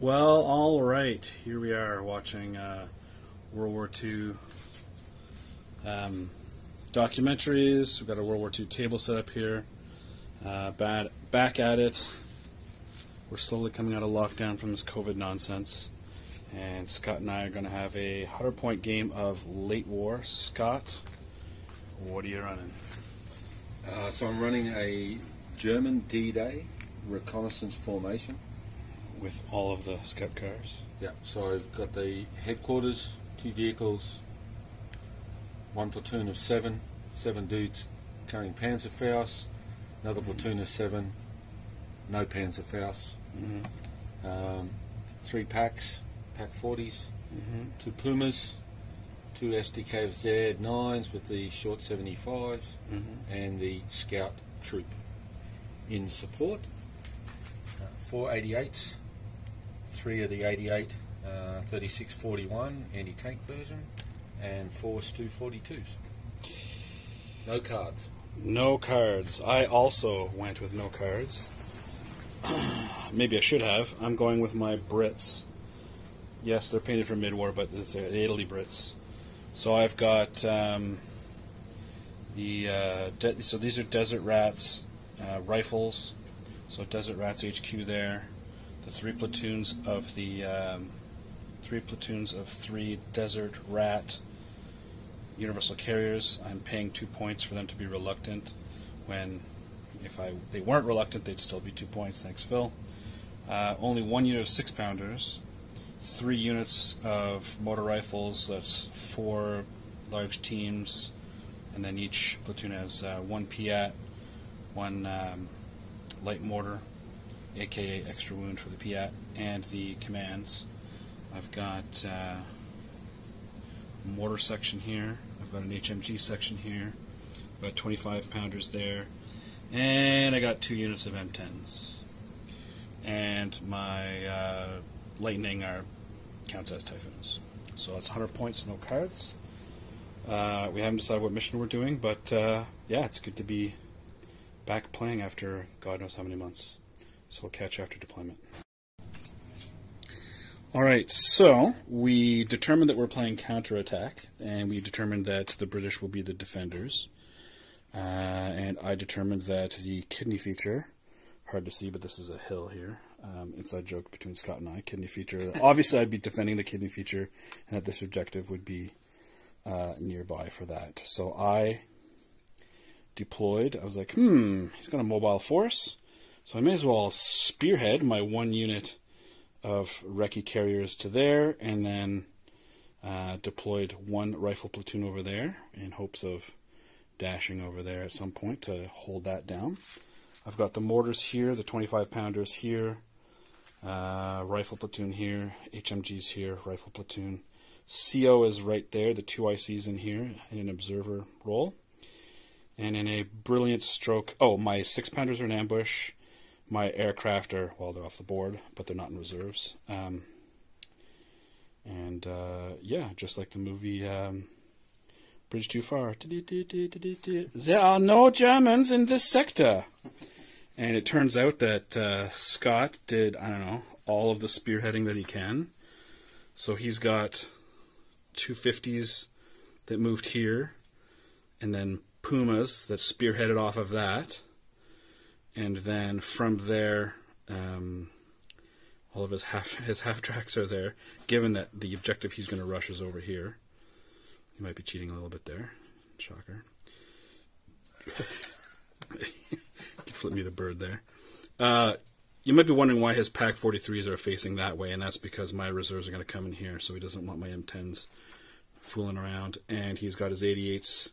Well, all right. Here we are watching World War II documentaries. We've got a World War II table set up here. Back at it. We're slowly coming out of lockdown from this COVID nonsense. And Scott and I are going to have a 100-point game of late war. Scott, what are you running? So I'm running a German D-Day reconnaissance formation. With all of the scout cars? Yeah, so I've got the headquarters, 2 vehicles, 1 platoon of 7 dudes carrying Panzerfaust, another platoon of 7, no Panzerfaust, 3 packs, pack 40s, 2 Pumas, 2 SDK of Z9s with the short 75s, and the scout troop in support. 4 88s, 3 of the 88 3641 anti-tank version, and 4 Stu 42s. No cards. No cards. I also went with no cards. Maybe I should have. I'm going with my Brits. Yes, they're painted for mid-war, but it's Italy Brits. So I've got so these are Desert Rats rifles. So Desert Rats HQ there. The 3 platoons of 3 Desert Rat Universal Carriers. I'm paying 2 points for them to be reluctant. When if they weren't reluctant, they'd still be 2 points. Thanks, Phil. Only 1 unit of 6-pounders. 3 units of motor rifles. That's 4 large teams, and then each platoon has 1 Piat, 1 light mortar, aka extra wound for the Piat, and the commands. I've got a mortar section here. I've got an HMG section here. I've got 25-pounders there, and I got 2 units of M10s. And my lightning counts as Typhoons. So that's 100 points, no cards. We haven't decided what mission we're doing, but yeah, it's good to be back playing after God knows how many months. So we'll catch you after deployment. Alright, so we determined that we're playing Counterattack, and we determined that the British will be the defenders. And I determined that the kidney feature, hard to see, but this is a hill here, inside joke between Scott and I, kidney feature. Obviously I'd be defending the kidney feature, and that this objective would be nearby for that. So I deployed. I was like, he's got a mobile force, so I may as well spearhead my 1 unit of Recce carriers to there, and then deployed 1 rifle platoon over there in hopes of dashing over there at some point to hold that down. I've got the mortars here, the 25-pounders here, rifle platoon here, HMGs here, rifle platoon. CO is right there, the 2 ICs in here in an observer role. And in a brilliant stroke, my 6-pounders are in ambush. My aircraft are, well, they're off the board, but they're not in reserves. Yeah, just like the movie Bridge Too Far. There are no Germans in this sector. And it turns out that Scott did, I don't know, all of the spearheading that he can. So he's got 2 50s that moved here, and then Pumas that spearheaded off of that. And then from there, all of his half tracks are there, given that the objective he's going to rush is over here. He might be cheating a little bit there. Shocker. Flip me the bird there. You might be wondering why his Pack 43s are facing that way, and that's because my reserves are going to come in here, so he doesn't want my M10s fooling around. And he's got his 88s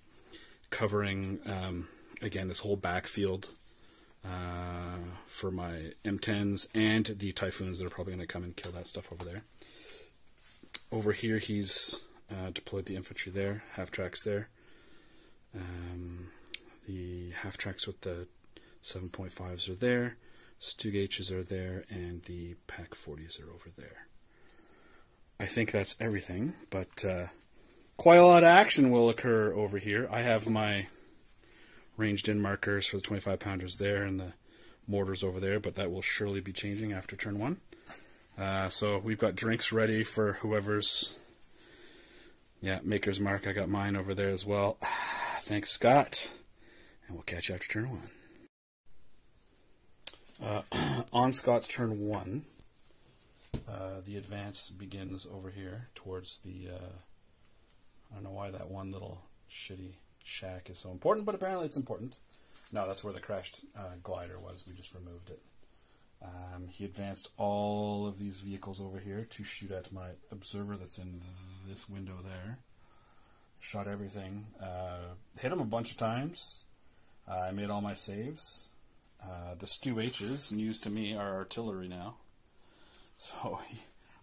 covering, again, this whole backfield for my M10s and the Typhoons that are probably going to come and kill that stuff over there. Over here, he's deployed the infantry there, half tracks there. The half tracks with the 7.5s are there, Stugaches are there, and the Pack 40s are over there. I think that's everything, but quite a lot of action will occur over here. I have my ranged in markers for the 25-pounders there and the mortars over there, but that will surely be changing after turn 1. So we've got drinks ready for whoever's, Maker's Mark. I got mine over there as well. Thanks, Scott. And we'll catch you after turn 1. On Scott's turn 1, the advance begins over here towards the, I don't know why that one little shitty shack is so important, but apparently it's important. No, that's where the crashed glider was. We just removed it. He advanced all of these vehicles over here to shoot at my observer that's in this window there. Shot everything. Hit him a bunch of times. I made all my saves. The Stu H's, news to me, are artillery now. So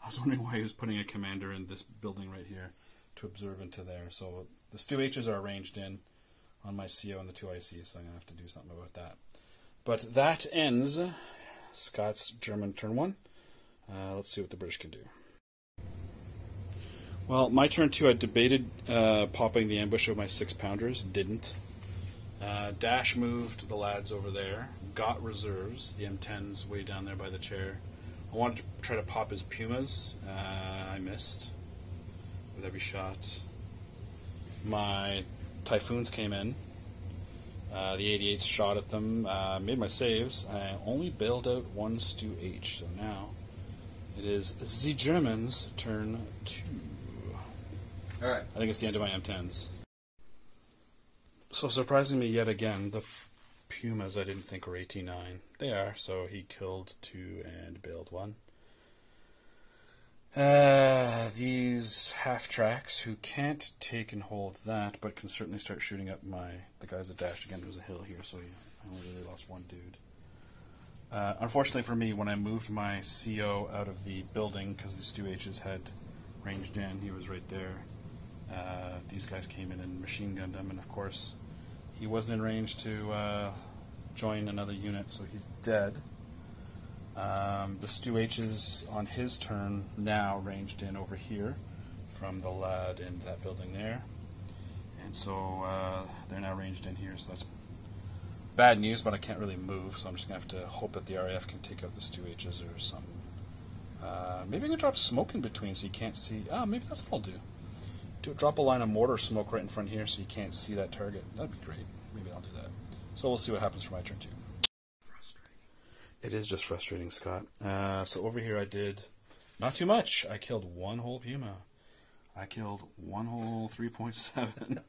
I was wondering why he was putting a commander in this building right here to observe into there. So the Stu H's are arranged in on my CO and the 2 IC, so I'm going to have to do something about that. But that ends Scott's German turn 1. Let's see what the British can do. Well, my turn 2, I debated popping the ambush of my 6-pounders. Didn't. Dash moved the lads over there. Got reserves. The M10's way down there by the chair. I wanted to try to pop his Pumas. I missed with every shot. My Typhoons came in. The 88s shot at them. Made my saves. I only bailed out one Stu H. So now it is the Germans' turn 2. Alright. I think it's the end of my M10s. So surprisingly yet again, the Pumas I didn't think were 89. They are, so he killed 2 and bailed 1. These half-tracks who can't take and hold that, but can certainly start shooting up the guys that dashed again. There's a hill here, so I only really lost one dude. Unfortunately for me, when I moved my CO out of the building, because the Stu H's had ranged in, he was right there. These guys came in and machine gunned him, and of course he wasn't in range to join another unit, so he's dead. The Stu H's on his turn now ranged in over here from the lad in that building there, and so they're now ranged in here, so that's bad news, but I can't really move, so I'm just going to have to hope that the RAF can take out the Stu H's or something. Maybe I can drop smoke in between so you can't see. Maybe that's what I'll do. Drop a line of mortar smoke right in front here so you can't see that target. That'd be great. Maybe I'll do that. So we'll see what happens for my turn 2. Frustrating. It is just frustrating, Scott. So over here I did not too much. I killed one whole Puma. I killed one whole 3.7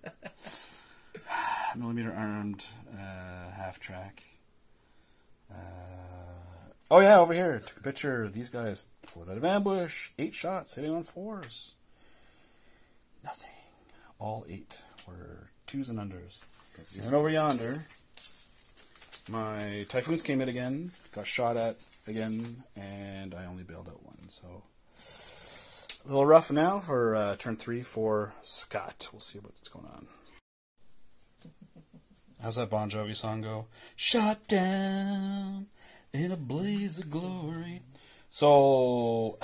millimeter armed half-track. Oh yeah, over here. Took a picture. These guys pulled out of ambush. 8 shots, hitting on 4s. Nothing. All 8 were 2s and unders. And over yonder, my Typhoons came in again, got shot at again, and I only bailed out 1. So a little rough now for turn 3 for Scott. We'll see what's going on. How's that Bon Jovi song go? Shot down in a blaze of glory. So,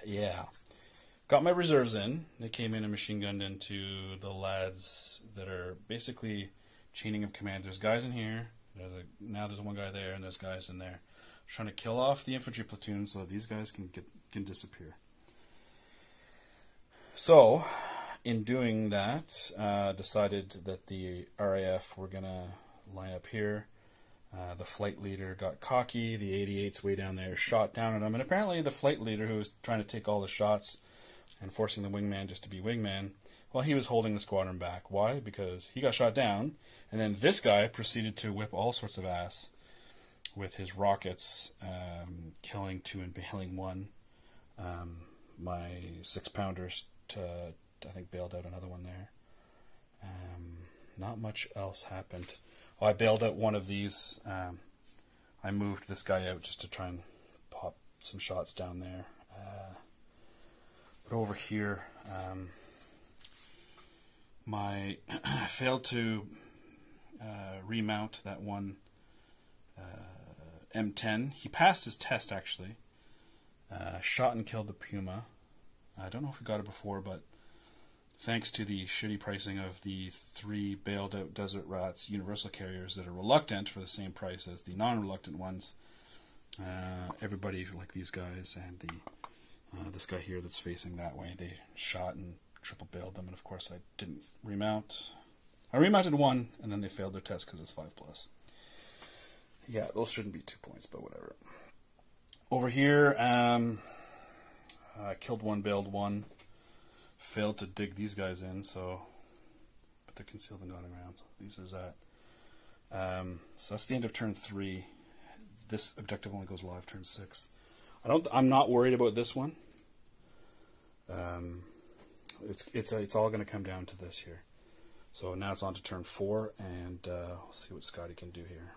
yeah. Got my reserves in. They came in and machine gunned into the lads that are basically chaining of command. There's guys in here. Now there's one guy there, and there's guys in there. Trying to kill off the infantry platoon so these guys can disappear. So, in doing that, decided that the RAF were going to line up here. The flight leader got cocky. The 88's way down there shot down at him. And apparently the flight leader, who was trying to take all the shots and forcing the wingman just to be wingman, well, he was holding the squadron back. Why? Because he got shot down, and then this guy proceeded to whip all sorts of ass with his rockets, killing 2 and bailing 1. My 6-pounders, I think, bailed out another one there. Not much else happened. Oh, I bailed out one of these. I moved this guy out just to try and pop some shots down there. But over here, I failed to remount that one M10. He passed his test, actually. Shot and killed the Puma. I don't know if we got it before, but thanks to the shitty pricing of the 3 bailed out Desert Rats universal carriers that are reluctant for the same price as the non-reluctant ones, Everybody, like these guys and this guy here that's facing that way, they shot and triple bailed them, and of course I didn't remount. I remounted one, and then they failed their test because it's 5+. Yeah, those shouldn't be 2 points, but whatever. Over here, I killed one, bailed one, failed to dig these guys in, but they're concealed and gone around. So these are that. So that's the end of turn 3. This objective only goes live turn 6. I'm not worried about this one. It's all going to come down to this here. So now it's on to turn 4, and we'll see what Scotty can do here.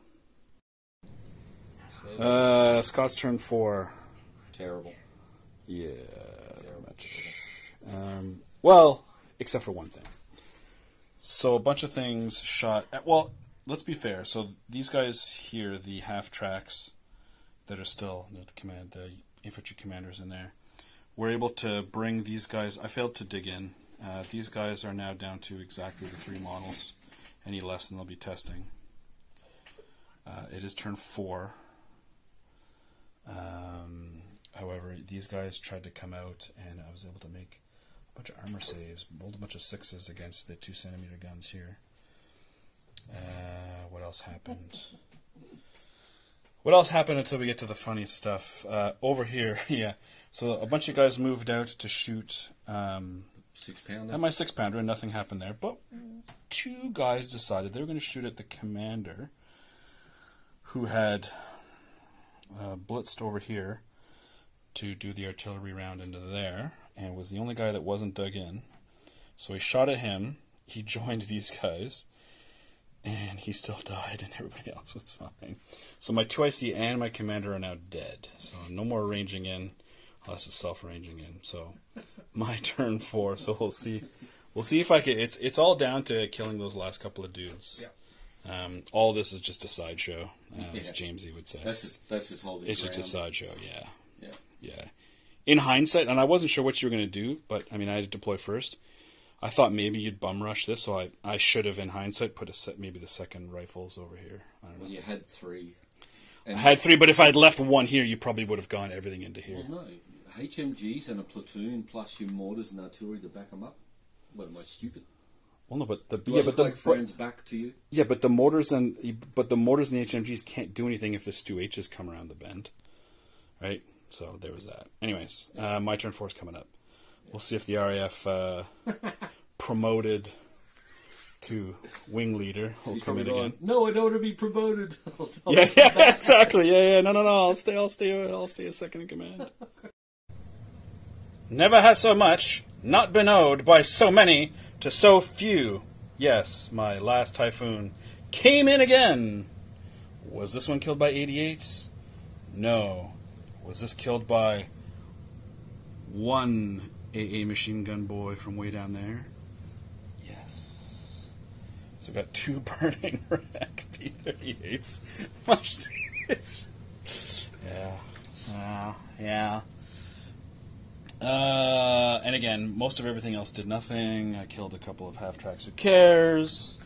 Scott's turn 4. Terrible. Yeah, pretty much. Well, except for one thing. So a bunch of things shot. Well, let's be fair. So these guys here, the half tracks that are still the infantry commanders in there, were able to bring these guys. I failed to dig in. These guys are now down to exactly the 3 models. Any less than they'll be testing. It is turn 4. However, these guys tried to come out, and I was able to make a bunch of armor saves, rolled a bunch of 6s against the 2cm guns here. What else happened? What else happened until we get to the funny stuff? Over here, yeah. So a bunch of guys moved out to shoot 6-pounder. at my 6-pounder, and nothing happened there. But 2 guys decided they were going to shoot at the commander, who had blitzed over here to do the artillery round into there, and was the only guy that wasn't dug in. So he shot at him. He joined these guys, and he still died, and everybody else was fine. So my 2IC and my commander are now dead. So no more ranging in, unless it's self-ranging in. So my turn 4. So we'll see. We'll see if I can. It's all down to killing those last couple of dudes. Yeah. All this is just a sideshow, as Jamesy would say. That's just holding. It's ground. just a sideshow. Yeah. Yeah. Yeah. In hindsight, and I wasn't sure what you were going to do, but I mean, I had to deploy first. I thought maybe you'd bum rush this, so I should have, in hindsight, put maybe the second rifles over here. I don't know. Well, you had 3. I had 3, but if I had left one here, you probably would have gone everything into here. Well, no. HMGs and a platoon plus your mortars and artillery to back them up. What, am I stupid? Well, no, but friends back to you. Yeah, but the mortars and the HMGs can't do anything if the Stu H's come around the bend, right? So there was that. Anyways, my turn 4 is coming up. We'll see if the RAF promoted to wing leader will come in again. No, I don't want to be promoted. Yeah, exactly. Yeah. No. I'll stay a second in command. Never has so much not been owed by so many to so few. Yes, my last Typhoon came in again. Was this one killed by 88s? No. Was this killed by one AA machine gun boy from way down there? Yes. So we got 2 burning rack P-38s. Yeah. And again, most of everything else did nothing. I killed a couple of half-tracks. Who cares?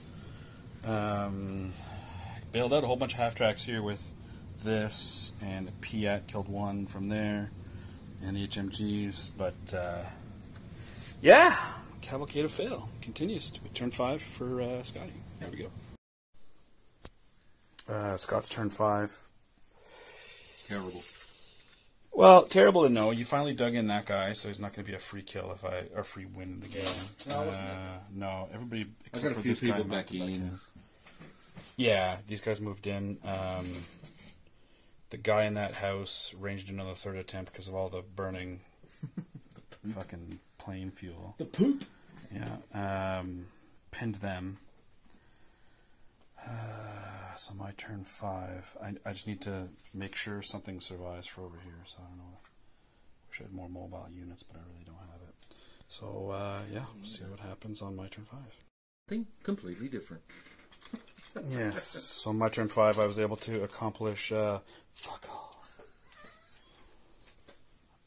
Bailed out a whole bunch of half-tracks here with this, and a Piat killed one from there, and the HMGs. But, yeah, Cavalcade of Fail continues to turn 5 for Scotty. There we go. Scott's turn 5. Terrible. Well, terrible to know. You finally dug in that guy, so he's not going to be a free kill or free win in the game. No, everybody except for this guy. I got a few people back in. Yeah, these guys moved in. The guy in that house ranged another 3rd attempt because of all the burning fucking plane fuel. The poop. Yeah. Pinned them. So my turn 5. I just need to make sure something survives for over here. So I don't know. Wish I had more mobile units, but I really don't have it. So yeah, see what happens on my turn 5. Think completely different. Yes. So on my turn 5, I was able to accomplish fuck off.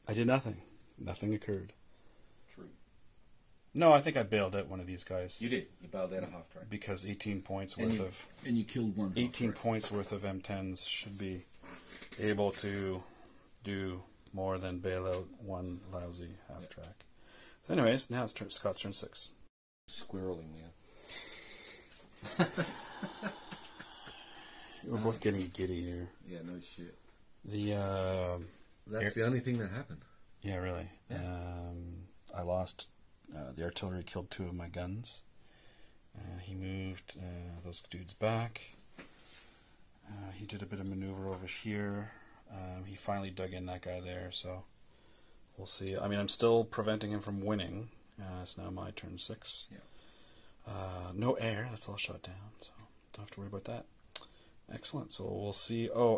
I did nothing. Nothing occurred. True. No, I think I bailed out one of these guys. You did. You bailed out a half-track. Because 18 points worth of... And you killed one. 18 points worth of M10s should be able to do more than bail out one lousy half track. So anyways, now it's Scott's turn 6. Squirreling now. We're both getting giddy here. Yeah, no shit. That's the only thing that happened. Yeah, really. Yeah. I lost. The artillery killed 2 of my guns. He moved those dudes back. He did a bit of maneuver over here. He finally dug in that guy there, so we'll see. I mean, I'm still preventing him from winning. It's now my turn 6. Yeah. No air. That's all shot down, so don't have to worry about that. Excellent. So we'll see. Oh,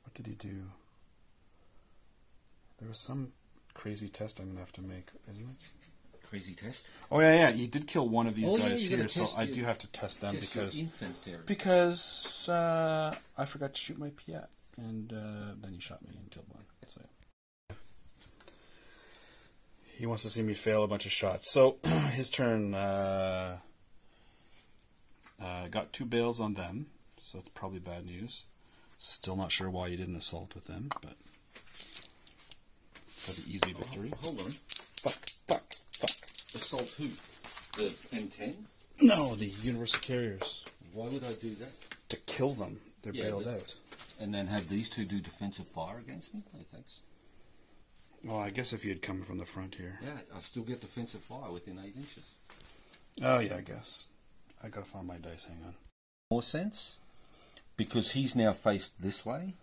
what did he do? There was some crazy test I'm going to have to make, isn't it? Crazy test? Oh, yeah. He did kill one of these guys yeah, here, so I do have to test them because I forgot to shoot my Piat, and then he shot me and killed one. So yeah. He wants to see me fail a bunch of shots. So his turn, got 2 bails on them, so it's probably bad news. Still not sure why you didn't assault with them, but for the easy victory. Hold on. Fuck. Assault who? The M10? No, the Universal Carriers. Why would I do that? To kill them. They're bailed out. And then have these 2 do defensive fire against me? No thanks. Well, I guess if you had come from the front here. Yeah, I still get defensive fire within 8 inches. Oh, yeah, I guess. I gotta find my dice, hang on. More sense? Because he's now faced this way,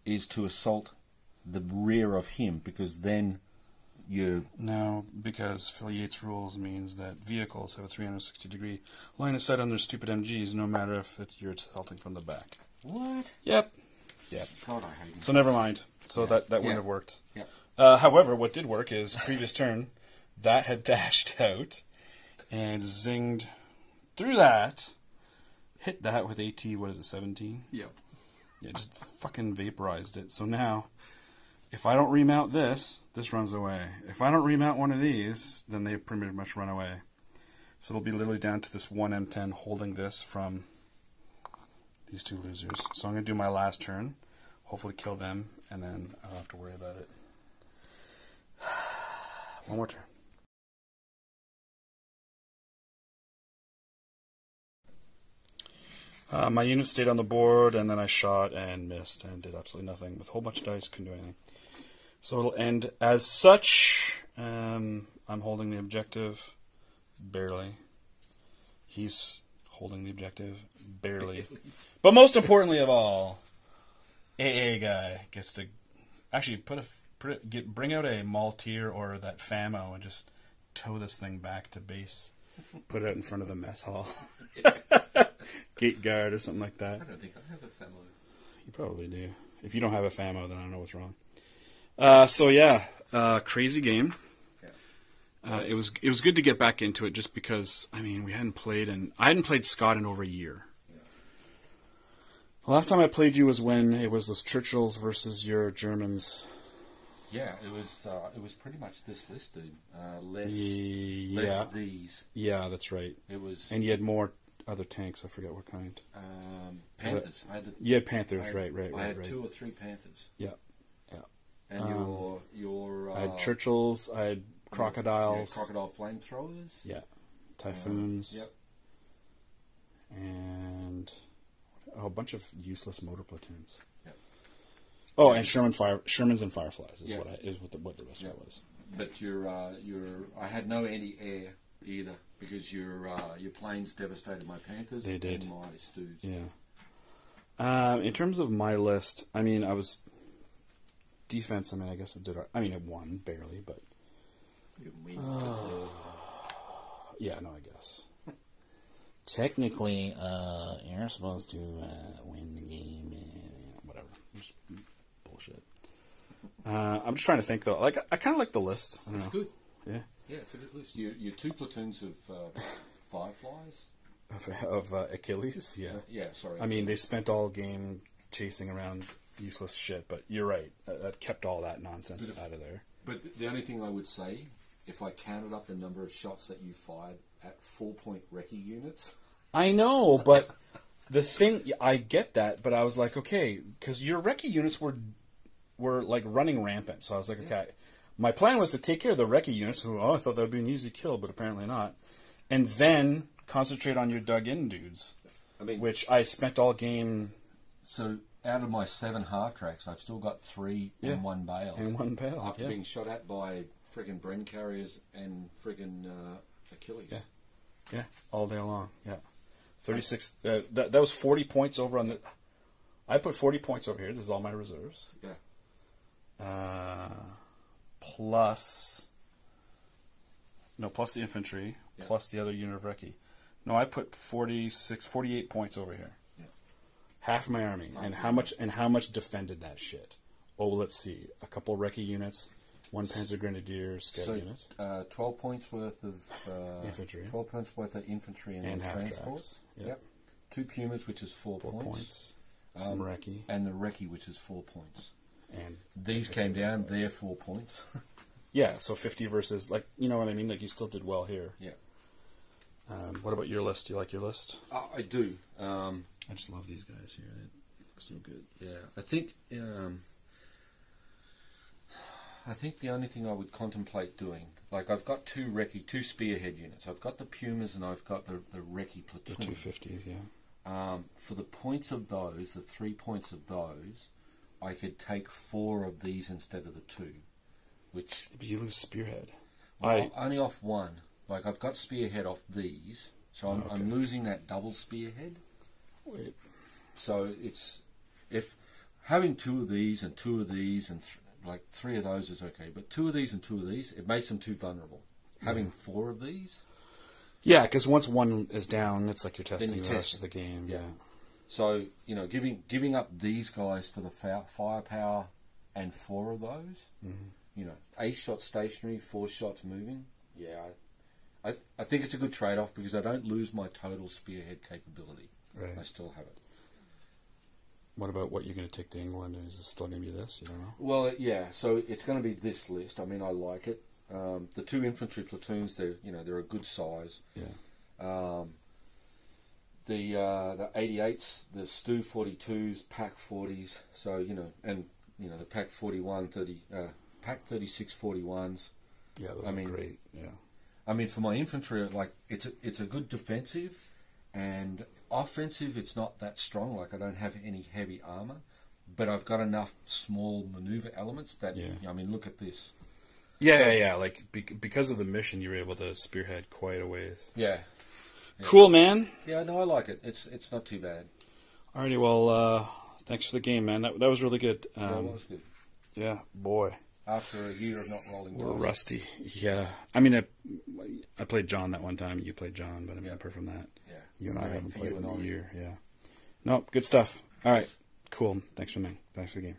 is to assault the rear of him, because then you... No, because Phil Yates rules means that vehicles have a 360-degree line of sight on their stupid MGs, no matter if you're assaulting from the back. What? Yep. God, I hate him. So never mind. So that wouldn't have worked. Yeah. However, what did work is, previous turn, that had dashed out and zinged through that, hit that with AT, 17? Yeah. Yeah, just fucking vaporized it. So now, if I don't remount this runs away. If I don't remount one of these, then they pretty much run away. So it'll be literally down to this one M10 holding this from these 2 losers. So I'm going to do my last turn, hopefully kill them, and then I don't have to worry about it. One more turn. My unit stayed on the board, and then I shot and missed and did absolutely nothing. With a whole bunch of dice, couldn't do anything. So it'll end as such. I'm holding the objective, barely. He's holding the objective, barely. But most importantly of all, AA guy gets to actually bring out a Maltier or that FAMO and just tow this thing back to base. Put it out in front of the mess hall. Gate guard or something like that. I don't think I have a FAMO. You probably do. If you don't have a FAMO, then I don't know what's wrong. So yeah, crazy game. Yeah. It was good to get back into it just because we hadn't played, and I hadn't played Scott in over a year. Yeah. The last time I played you was when it was those Churchills versus your Germans. Yeah, it was pretty much this list, dude. Less these. Yeah, that's right. It was, and you had more other tanks. I forget what kind. Panthers. You had Panthers, right. I had 2 or 3 Panthers. Yeah. And your I had Churchills. I had Crocodiles. Crocodile flamethrowers. Yeah. Typhoons. Yep. And a bunch of useless motor platoons. Yep. Oh, and Shermans and Fireflies is what the rest of it was. But I had no anti-air either because your planes devastated my Panthers. They did. And my Stews. Yeah. In terms of my list, I was defense. I guess it did. It won barely, but. You win. Yeah, no, I guess. Technically, you're supposed to win the game. Whatever. Just bullshit. I'm just trying to think, though. I kind of like the list. I don't know. It's good. Yeah? Yeah, it's a good list. Your 2 platoons of Fireflies. Of Achilles, yeah. Yeah, sorry. They spent all game chasing around useless shit, but you're right. That kept all that nonsense out of there. But the only thing I would say, if I counted up the number of shots that you fired at 4-point Recce units... I know, but The thing, I get that, but I was like, okay, because your recce units were like running rampant. So I was like, okay, my plan was to take care of the recce units. Who, I thought that would be an easy kill, but apparently not. And then concentrate on your dug-in dudes, which I spent all game. So out of my 7 half-tracks, I've still got 3 in 1 bale. In 1 bale, after being shot at by friggin' Bren carriers and friggin' Achilles. Yeah, all day long, 36, that was 40 points over on the... I put 40 points over here. This is all my reserves. Yeah. Plus the infantry, plus the other unit of recce. No, I put 48 points over here. Yeah. Half my army. And how much defended that shit? Oh, let's see. A couple recce units, 1 Panzer Grenadier scout unit. 12 points worth of infantry. 12 points worth of infantry and half transport. tracks. Yep. 2 Pumas, which is 4 points. Some recce. And the recce, which is 4 points. And these came down, they're 4 points. Yeah, so 50 versus, like, you know what I mean? Like, you still did well here. Yeah. What about your list? Do you like your list? I do. I just love these guys here. They look so good. Yeah, I think the only thing I would contemplate doing, like I've got 2 recce, 2 spearhead units. I've got the Pumas and I've got the recce platoon. The 250s, yeah. For the points of those, the 3 points of those, I could take 4 of these instead of the 2. Which... But you lose spearhead. Well, only off 1. Like, I've got spearhead off these, so I'm losing that double spearhead. Wait. So it's... If having 2 of these and 2 of these and like 3 of those is okay, but 2 of these and 2 of these, it makes them too vulnerable. Having 4 of these... Yeah, because once 1 is down, it's like you're testing the rest of the game. Yeah. So, you know, giving up these guys for the firepower and 4 of those, you know, 8 shots stationary, 4 shots moving, I think it's a good trade-off because I don't lose my total spearhead capability. Right. I still have it. What about what you're going to take to England? Is it still going to be this? You don't know? Well, yeah, so it's going to be this list. I mean, I like it. The 2 infantry platoons, they're a good size. Yeah. The 88s, the Stu 42s, Pack 40s. So the Pack 41, Pack 36 41s. Yeah, those are great. Yeah. I mean, for my infantry, like it's a good defensive, and offensive. It's not that strong. Like I don't have any heavy armor, but I've got enough small maneuver elements that. Yeah. I mean, look at this. Yeah. Like because of the mission, you were able to spearhead quite a ways. Yeah. Cool, man. Yeah, no, I like it. It's not too bad. Alrighty, well, thanks for the game, man. That was really good. That was good. Yeah, boy. After a year of not rolling dice. We're rusty. Yeah. I mean, I played John that one time. You played John, but I mean, apart from that, you and I haven't played in a year. Yeah. No, good stuff. All right. Cool. Thanks for the game.